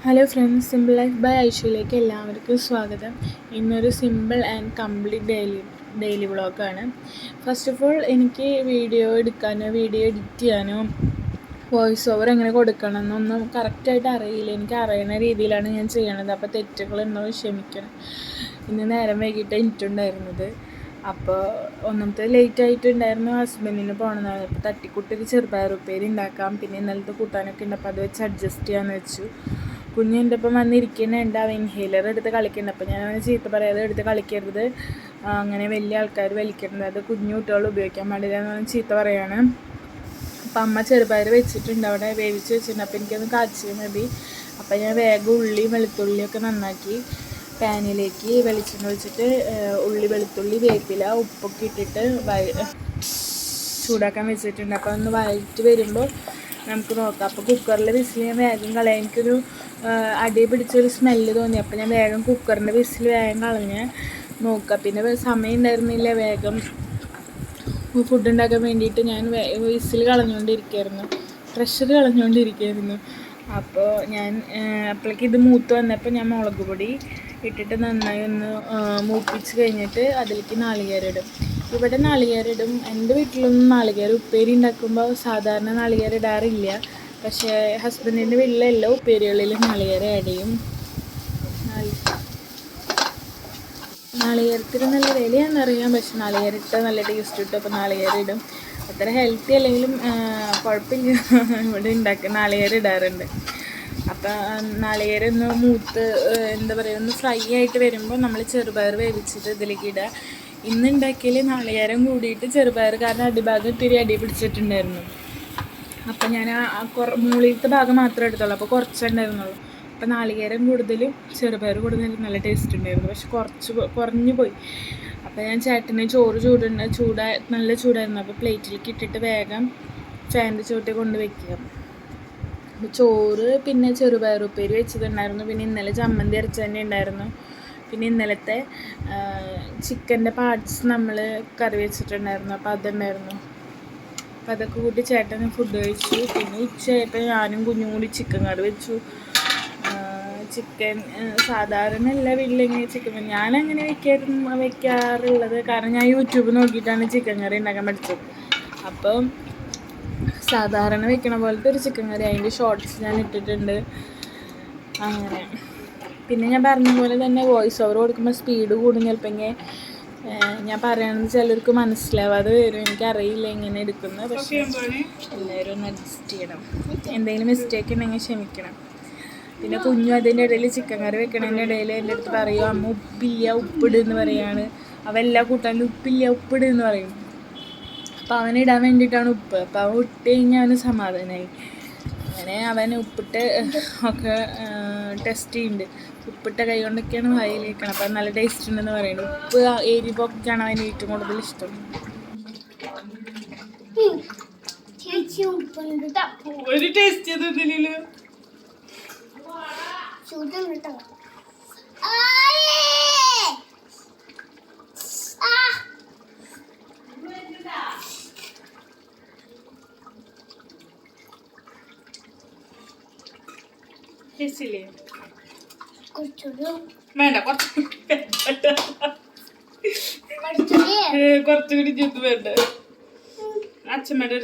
Hello friends, simple life by ഐഷയിലേക്ക് എല്ലാവർക്കും സ്വാഗതം. ഇന്നൊരു സിമ്പിൾ ആൻഡ് കംപ്ലീറ്റ് ഡെയിലി വ്ളോഗാണ്. ഫസ്റ്റ് ഓഫ് ഓൾ, എനിക്ക് വീഡിയോ എടുക്കാനോ വീഡിയോ എഡിറ്റ് ചെയ്യാനോ വോയിസ് ഓവർ എങ്ങനെ കൊടുക്കണം എന്നൊന്നും കറക്റ്റായിട്ട് അറിയില്ല. എനിക്ക് അറിയുന്ന രീതിയിലാണ് ഞാൻ ചെയ്യണത്. അപ്പോൾ തെറ്റുകളുണ്ടോ ക്ഷമിക്കണം. ഇന്ന് നേരം വൈകിട്ട് എനിക്കുണ്ടായിരുന്നത്. അപ്പോൾ ഒന്നാമത്തെ ലേറ്റ് ആയിട്ടുണ്ടായിരുന്നു. ഹസ്ബൻഡിന് പോകണമെന്നാണ്. അപ്പോൾ തട്ടിക്കൂട്ടൊരു ചെറുപയർ ഉപ്പേരി ഉണ്ടാക്കാം, പിന്നെ ഇന്നലത്തെ കൂട്ടാനൊക്കെ ഉണ്ട്. അപ്പോൾ അത് വെച്ച് അഡ്ജസ്റ്റ് ചെയ്യാമെന്ന് വെച്ചു. കുഞ്ഞ് എൻ്റെ ഒപ്പം വന്നിരിക്കുന്നുണ്ട്. അവൻ ഇൻഹേലർ എടുത്ത് കളിക്കുന്നുണ്ട്. അപ്പോൾ ഞാൻ അവനെ ചീത്ത പറയാതെ എടുത്ത് കളിക്കരുത്, അങ്ങനെ വലിയ ആൾക്കാർ വലിക്കരുത്, അത് കുഞ്ഞു കുട്ടികൾ ഉപയോഗിക്കാൻ പാടില്ല എന്ന് ചീത്ത പറയാണ്. അപ്പം അമ്മ ചെറുപയർ വെച്ചിട്ടുണ്ട്, അവിടെ വേവിച്ച് വെച്ചിട്ടുണ്ട്. അപ്പോൾ എനിക്കൊന്ന് കാച്ചിയാൽ മതി. അപ്പോൾ ഞാൻ വേഗം ഉള്ളിയും വെളുത്തുള്ളിയൊക്കെ നന്നാക്കി പാനിലേക്ക് വെളിച്ചെണ്ണ ഒഴിച്ചിട്ട് ഉള്ളി, വെളുത്തുള്ളി, വേപ്പില, ഉപ്പൊക്കെ ഇട്ടിട്ട് ചൂടാക്കാൻ വെച്ചിട്ടുണ്ട്. അപ്പോൾ ഒന്ന് വഴറ്റി വരുമ്പോൾ നമുക്ക് നോക്കാം. അപ്പോൾ കുക്കറിൽ വിസിൽ ഞാൻ വേഗം കളയാം. എനിക്കൊരു അടി പിടിച്ചൊരു സ്മെല്ല് തോന്നി. അപ്പോൾ ഞാൻ വേഗം കുക്കറിൻ്റെ വിസിൽ വേഗം കളഞ്ഞ് നോക്കാം. പിന്നെ സമയം ഉണ്ടായിരുന്നില്ല, വേഗം ഫുഡ് ഉണ്ടാക്കാൻ വേണ്ടിയിട്ട് ഞാൻ വിസിൽ കളഞ്ഞുകൊണ്ടിരിക്കുകയായിരുന്നു, പ്രഷർ കളഞ്ഞുകൊണ്ടിരിക്കുകയായിരുന്നു. അപ്പോൾ ഞാൻ അപ്പോഴേക്ക് ഇത് മൂത്ത് വന്നപ്പോൾ ഞാൻ മുളക് പൊടി ഇട്ടിട്ട് നന്നായി ഒന്ന് മൂപ്പിച്ച് കഴിഞ്ഞിട്ട് അതിലേക്ക് നാളികേരം ഇടും. ഇവിടെ നാളികേരം ഇടും. എൻ്റെ വീട്ടിലൊന്നും നാളികേരം ഉപ്പേരി ഉണ്ടാക്കുമ്പോൾ സാധാരണ നാളികേരം ഇടാറില്ല. പക്ഷേ ഹസ്ബൻഡിൻ്റെ വീട്ടിലെ എല്ലാ ഉപ്പേരികളിലും നാളികേരം ആഡ് ചെയ്യും. നാളികേരത്തിന് നല്ല വിലയാണെന്നറിയാം, പക്ഷെ നാളികേരം ഇട്ടാൽ നല്ല ടേസ്റ്റ് കിട്ടും. അപ്പോൾ നാളികേരം ഇടും. അത്ര ഹെൽത്തി അല്ലെങ്കിലും കുഴപ്പമില്ല, ഇവിടെ നാളികേരം ഇടാറുണ്ട്. അപ്പം നാളികേരം ഒന്ന് മൂത്ത് എന്താ പറയുക, ഒന്ന് ഫ്രൈ ആയിട്ട് വരുമ്പോൾ നമ്മൾ ചെറുപയർ വേവിച്ചിട്ട് ഇതിലേക്ക് ഇടുക. ഇന്ന് ഉണ്ടാക്കിയാൽ നാളികേരം കൂടിയിട്ട് ചെറുപയർ കാരണം അടിഭാഗം ഇത്തിരി അടി പിടിച്ചിട്ടുണ്ടായിരുന്നു. അപ്പം ഞാൻ മുകളിലത്തെ ഭാഗം മാത്രമേ എടുത്തുള്ളൂ, അപ്പോൾ കുറച്ചുണ്ടായിരുന്നുള്ളൂ. അപ്പോൾ നാളികേരം കൂടുതലും ചെറുപയർ കൂടുതലും നല്ല ടേസ്റ്റ് ഉണ്ടായിരുന്നു, പക്ഷെ കുറഞ്ഞു പോയി. അപ്പോൾ ഞാൻ ചേട്ടന് ചോറ് നല്ല ചൂടായിരുന്നു. അപ്പോൾ പ്ലേറ്റിലേക്ക് ഇട്ടിട്ട് വേഗം ഫാനിൻ്റെ ചുവട്ടിൽ കൊണ്ട് വയ്ക്കുക. അപ്പോൾ ചോറ് പിന്നെ ചെറുപയർ ഉപ്പേരി വെച്ചതുണ്ടായിരുന്നു. പിന്നെ ഇന്നലെ ചമ്മന്തി അരച്ച തന്നെ ഉണ്ടായിരുന്നു. പിന്നെ ഇന്നലത്തെ ചിക്കൻ്റെ പാർട്സ് നമ്മൾ കറി വെച്ചിട്ടുണ്ടായിരുന്നു, അപ്പോൾ അതുണ്ടായിരുന്നു. അപ്പോൾ അതൊക്കെ കൂട്ടി ചേട്ടന് ഫുഡ് കഴിച്ചു. പിന്നെ ഉച്ചയായപ്പോൾ ഞാനും കുഞ്ഞും കൂടി ചിക്കൻ കറി വെച്ചു. ചിക്കൻ സാധാരണ എല്ലാ വീട്ടിലെങ്ങനെ ചിക്കൻ ഞാനങ്ങനെ വെക്കാറുള്ളത്, കാരണം ഞാൻ യൂട്യൂബ് നോക്കിയിട്ടാണ് ചിക്കൻ കറി ഉണ്ടാക്കാൻ പഠിച്ചത്. അപ്പം സാധാരണ വെക്കണ പോലത്തെ ഒരു ചിക്കൻ കറി, അതിൻ്റെ ഷോർട്ട്സ് ഞാൻ ഇട്ടിട്ടുണ്ട്. അങ്ങനെ പിന്നെ ഞാൻ പറഞ്ഞ പോലെ തന്നെ വോയിസ് ഓവർ കൊടുക്കുമ്പോൾ സ്പീഡ് കൂടും. ചിലപ്പോൾ ഞാൻ പറയണത് ചിലർക്ക് മനസ്സിലാവാതെ വരും, എനിക്കറിയില്ല എങ്ങനെ എടുക്കുന്നത്. പക്ഷേ എല്ലാവരും ഒന്ന് അഡ്ജസ്റ്റ് ചെയ്യണം. എന്തെങ്കിലും മിസ്റ്റേക്ക് ഉണ്ടെങ്കിൽ ക്ഷമിക്കണം. പിന്നെ കുഞ്ഞു അതിൻ്റെ ഇടയിൽ ചിക്കൻ കറി വെക്കണതിൻ്റെ ഇടയിൽ എൻ്റെ അടുത്ത് പറയും, അമ്മ ഉപ്പില്ല ഉപ്പിട് എന്ന് പറയാണ്. അവൻ എല്ലാ കൂട്ടാനും ഉപ്പിട് എന്ന് പറയും. അപ്പോൾ അവനിടാൻ വേണ്ടിയിട്ടാണ് ഉപ്പ്. അപ്പോൾ അവൻ ഇട്ട് കഴിഞ്ഞാൽ അവന് സമാധാനമായി. അങ്ങനെ അവൻ ഉപ്പിട്ട് ഒക്കെ ടെസ്റ്റ് ചെയ്യുന്നുണ്ട്. ഉപ്പിട്ട കൈ കൊണ്ടൊക്കെയാണ് വായിൽ വയ്ക്കണം. അപ്പം നല്ല ടേസ്റ്റ് ഉണ്ടെന്ന് പറയുന്നത്. ഉപ്പ് എരിവൊക്കെയാണ് അവന് ഏറ്റവും കൂടുതൽ ഇഷ്ടം. ഒരു ടേസ്റ്റ് ചെയ്തില്ല. വേണ്ട, കുറച്ചുകൂടി വേണ്ട. അച്ഛമ്മയുടെ